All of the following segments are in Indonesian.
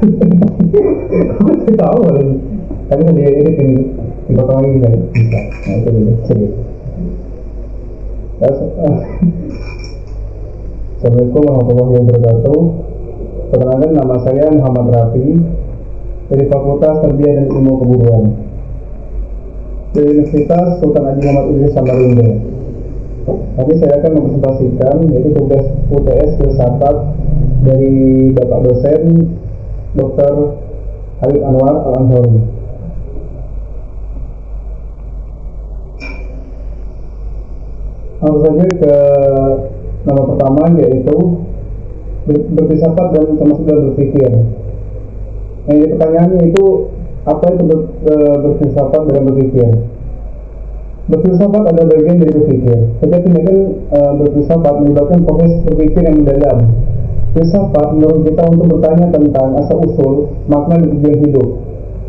Aku tahu lagi. Tapi dia ini dipotong lagi kan bisa. Nah itu dia sedih. Assalamualaikum warahmatullahi wabarakatuh. Perkenalkan, nama saya Muhammad Rafi dari Fakultas Tarbiyah dan Ilmu Keguruan dari Universitas Sultan Haji Muhammad Idris Samarinda. Nanti saya akan mempresentasikan yaitu tugas UTS filsafat dari Bapak dosen Dr. Habib Anwar Al-Anhori. Langsung saja ke nama pertama, yaitu berfilsafat dan termasuk dalam berpikir. Nah, jadi pertanyaannya itu apa itu berfilsafat dalam berpikir? Berfilsafat adalah bagian dari berpikir. Setiap tindakan berfilsafat melibatkan proses berpikir yang mendalam. Filsafat menurut kita untuk bertanya tentang asal-usul, makna dan tujuan hidup.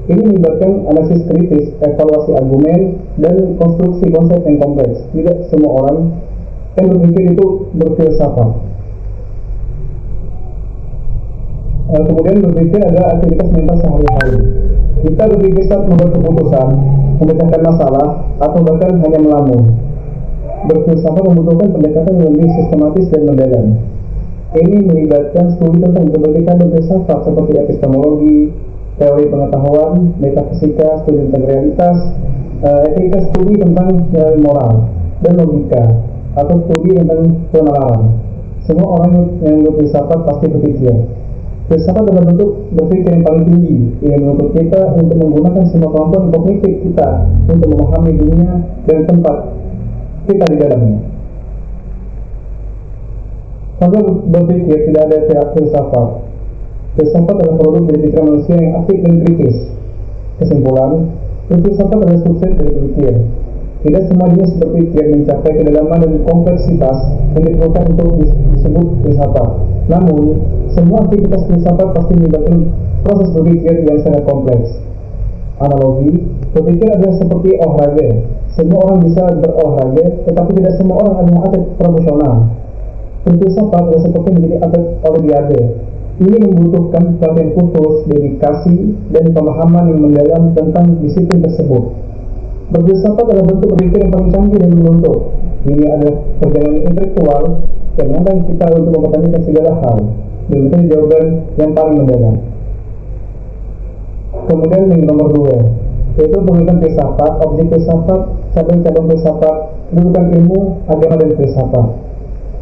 Ini melibatkan analisis kritis, evaluasi argumen, dan konstruksi konsep yang kompleks. Tidak semua orang yang berpikir itu berfilsafat. Kemudian berpikir adalah aktivitas mental sehari-hari. Kita berpikir saat membuat keputusan, memecahkan masalah, atau bahkan hanya melamun. Berfilsafat membutuhkan pendekatan yang lebih sistematis dan mendalam. Ini melibatkan studi tentang berbagai kadar filsafat seperti epistemologi, teori pengetahuan, metafisika, studi tentang realitas, etika, studi tentang nilai moral dan logika, atau studi tentang penalaran. Semua orang yang berfilsafat pasti berpikir. Filsafat adalah bentuk berpikir yang paling tinggi yang menuntut kita untuk menggunakan semua kemampuan kognitif kita untuk memahami dunia dan tempat kita di dalamnya. Tanpa berpikir tidak ada filsafat. Filsafat adalah produk dari pikiran manusia yang aktif dan kritis. Kesimpulan, filsafat adalah sukses dari berpikir. Tidak semua jenis berpikir mencapai kedalaman dan kompleksitas yang diperlukan untuk disebut filsafat. Namun, semua aktivitas filsafat pasti melibatkan proses berpikir yang sangat kompleks. Analogi, berpikir adalah seperti olahraga. Semua orang bisa berolahraga, tetapi tidak semua orang adalah atlet profesional. Filsafat adalah seperti menjadi atlet olimpiade. Ini membutuhkan pelatihan khusus, dedikasi, dan pemahaman yang mendalam tentang disiplin tersebut. Berfilsafat adalah bentuk berpikir yang paling canggih dan menuntut. Ini adalah perjalanan intelektual yang mengundang kita untuk mempertanyakan segala hal dan mencari jawaban yang paling mendalam. Kemudian yang nomor 2, yaitu penelitian filsafat, objek filsafat, cabang-cabang filsafat, kedudukan ilmu, agama, dan filsafat.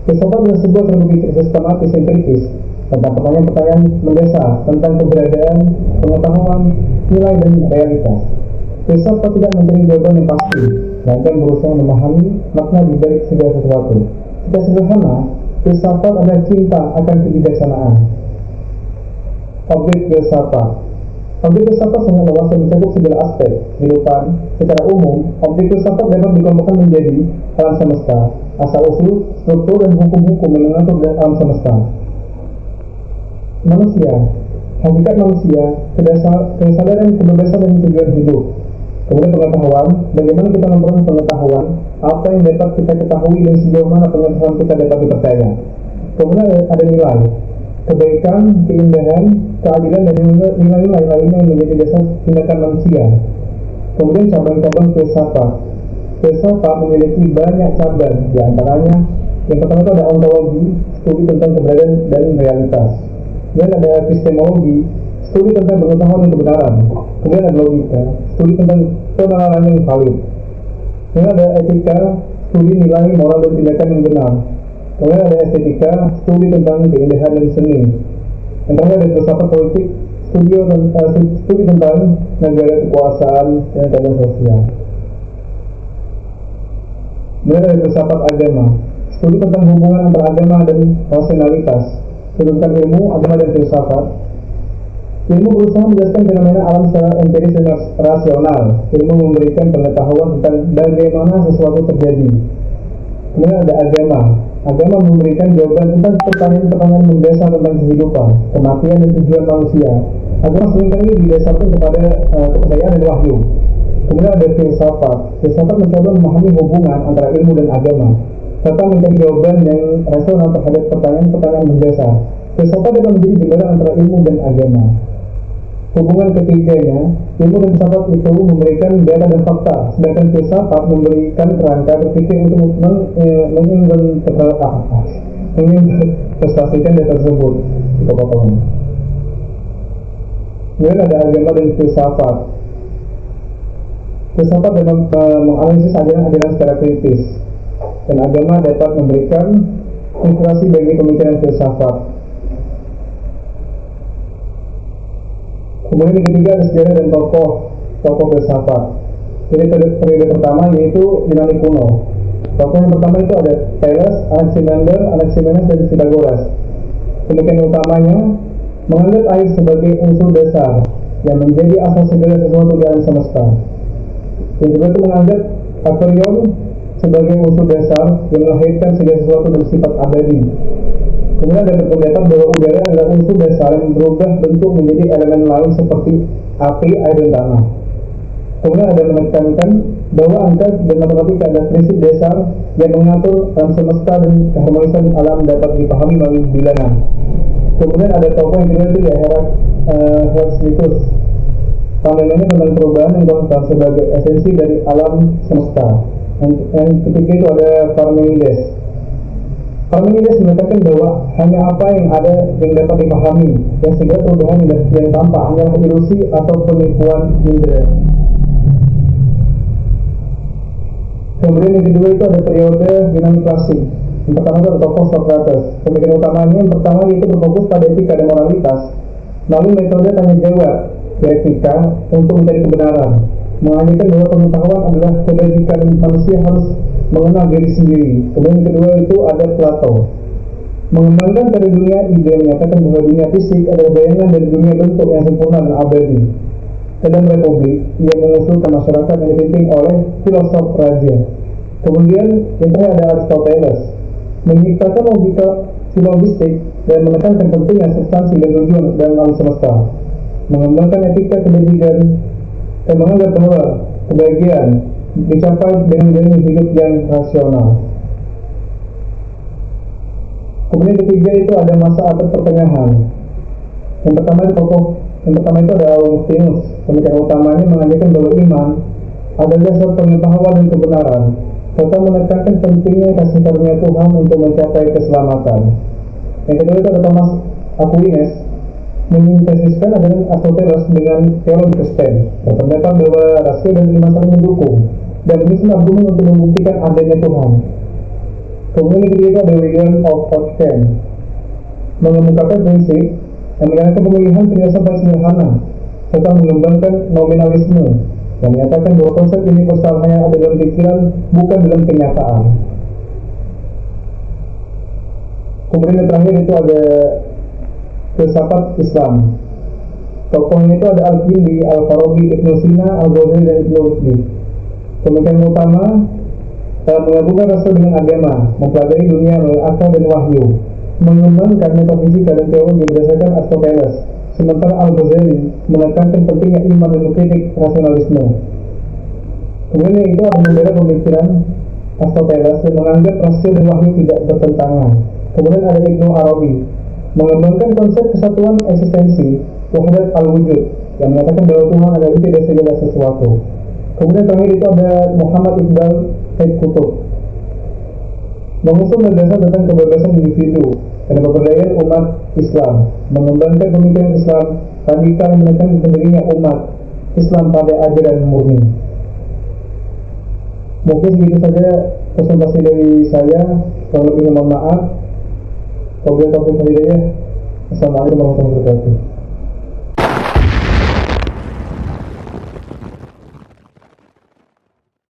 Filsafat adalah sebuah cara berpikir sistematis yang kritis tentang pertanyaan-pertanyaan mendasar tentang keberadaan, pengetahuan, nilai, dan realitas. Filsafat tidak mencari jawaban yang pasti, melainkan berusaha memahami makna di balik segala sesuatu. Secara sederhana, filsafat adalah cinta akan kebijaksanaan. Objek filsafat. Objek filsafat sangat luas dan mencakup segala aspek kehidupan. Secara umum, objek filsafat dapat dikelompokkan menjadi alam semesta, asal-usul, struktur, dan hukum-hukum yang mengatur alam semesta. Manusia, hakikat manusia, kesadaran, kebebasan, dan tujuan hidup. Kemudian pengetahuan, bagaimana kita memperoleh pengetahuan, apa yang dapat kita ketahui dan sejauh mana pengetahuan kita dapat dipercaya. Kemudian ada nilai, kebaikan, keindahan, keadilan, dan nilai-nilai lainnya yang menjadi dasar tindakan manusia. Kemudian cabang-cabang filsafat. Filsafat memiliki banyak cabang, di antaranya yang pertama itu ada ontologi, studi tentang keberadaan dan realitas. Kemudian ada epistemologi, studi tentang pengetahuan dan kebenaran. Kemudian ada logika, studi tentang penalaran yang valid. Kemudian ada etika, studi nilai, moral, dan tindakan yang benar. Kemudian ada estetika, studi tentang keindahan dan seni. Yang terakhir ada filsafat politik, studi tentang negara, kekuasaan, dan keadaan sosial. Kemudian ada filsafat agama, studi tentang hubungan antara agama dan rasionalitas. Kedudukan ilmu, agama, dan filsafat. Ilmu berusaha menjelaskan fenomena alam secara empiris dan rasional. Ilmu memberikan pengetahuan tentang bagaimana sesuatu terjadi. Kemudian ada agama. Agama memberikan jawaban tentang pertanyaan-pertanyaan mendasar tentang kehidupan, kematian, dan tujuan manusia. Agama seringkali didasarkan kepada kepercayaan dan wahyu. Kemudian ada filsafat. Filsafat mencoba memahami hubungan antara ilmu dan agama, serta mencari jawaban yang rasional terhadap pertanyaan-pertanyaan mendasar. Filsafat dapat menjadi jembatan antara ilmu dan agama. Hubungan ketiganya, ilmu dan filsafat itu memberikan data dan fakta, sedangkan filsafat memberikan kerangka berpikir untuk menginvestasikan data tersebut. Kemudian ada agama dan filsafat. Filsafat dalam menganalisis ajaran-ajaran secara kritis, dan agama dapat memberikan inspirasi bagi pemikiran filsafat. Kemudian yang ketiga ada sejarah dan tokoh filsafat. Jadi periode pertama yaitu Yunani kuno. Tokoh yang pertama itu ada Thales, Anaximenes, dan Pythagoras. Pemikiran utamanya menganggap air sebagai unsur dasar yang menjadi asal segala sesuatu di alam semesta. Yang kedua itu menganggap aprion sebagai unsur dasar yang melahirkan segala sesuatu dan sifat abadi. Kemudian ada pendapat bahwa udara adalah unsur dasar yang berubah bentuk menjadi elemen lain seperti api, air, dan tanah. Kemudian ada menekankan bahwa angka dan matematika adalah prinsip dasar yang mengatur alam semesta dan keharmonisan alam dapat dipahami melalui bilangan. Kemudian ada tokoh yang kedua itu ya Heraclitus. Pandangannya tentang perubahan yang konstan sebagai esensi dari alam semesta. Yang ketiga itu ada Parmenides. Parmenides menekankan bahwa hanya apa yang ada yang dapat dipahami, dan segala perubahan yang tampak hanyalah ilusi atau penipuan indera. Kemudian yang kedua itu ada periode Yunani klasik. Yang pertama itu ada tokoh Socrates. Pemikiran utamanya yang pertama itu berfokus pada etika dan moralitas, lalu metode tanya jawab etika untuk mencari kebenaran, mengajarkan bahwa pengetahuan adalah kebajikan manusia harus mengenal diri sendiri. Kemudian yang kedua itu ada Plato, mengembangkan dari dunia ide, menyatakan bahwa dunia fisik adalah bayangan dari dunia bentuk yang sempurna dan abadi. Dalam Republik, ia mengusulkan masyarakat yang dipimpin oleh filosof raja. Kemudian yang terakhir ada Aristoteles, menciptakan logika silogistik dan menekankan pentingnya substansi dan tujuan dalam alam semesta, mengembangkan etika kebajikan dan menganggap bahwa kebahagiaan dicapai dengan jalan hidup yang rasional. Kemudian ketiga itu ada masa abad pertengahan. Yang pertama itu ada Augustinus. Pemikiran utamanya mengajarkan bahwa iman adalah dasar pengetahuan dan kebenaran, serta menekankan pentingnya kasih karunia Tuhan untuk mencapai keselamatan. Yang kedua itu ada Thomas Aquinas, menyintesiskan ajaran Aristoteles dengan teologi Kristen, berpendapat bahwa rasio dan iman saling mendukung dan menyusun argumen untuk membuktikan adanya Tuhan. Kemudian yang ketiga itu ada William of Ockham, mengemukakan prinsip yang menyatakan pemilihan penjelasan paling sederhana, serta mengembangkan nominalisme yang menyatakan bahwa konsep universal hanya ada dalam pikiran, bukan dalam kenyataan. Kemudian yang terakhir itu ada filsafat Islam. Tokohnya itu ada Al-Kindi, Al-Farabi, Ibnu Sina, Al-Ghazali, dan Ibnu Rusdi. Pemikiran utama menggabungkan rasa dengan agama, mempelajari dunia melalui akal dan wahyu, mengembangkan metafisika dan teologi berdasarkan Aristoteles. Sementara Al-Ghazali menekankan pentingnya iman dan mengkritik rasionalisme. Kemudian yang itu ada membela pemikiran Aristoteles dan menganggap rasio dan wahyu tidak bertentangan. Kemudian ada Ibnu Arabi, mengembangkan konsep kesatuan eksistensi, wahdat al-wujud, yang menyatakan bahwa Tuhan adalah inti dari segala sesuatu. Kemudian terakhir itu ada Muhammad Iqbal Said Qutb, mengusung gagasan tentang kebebasan individu dan pemberdayaan umat Islam, mengembangkan pemikiran Islam radikal yang menekankan pendirinya umat Islam pada ajaran murni. Mungkin begitu saja presentasi dari saya. Kalau lebihnya mohon maaf. Wabillahi taufiq wal hidayah. Assalamualaikum warahmatullahi wabarakatuh.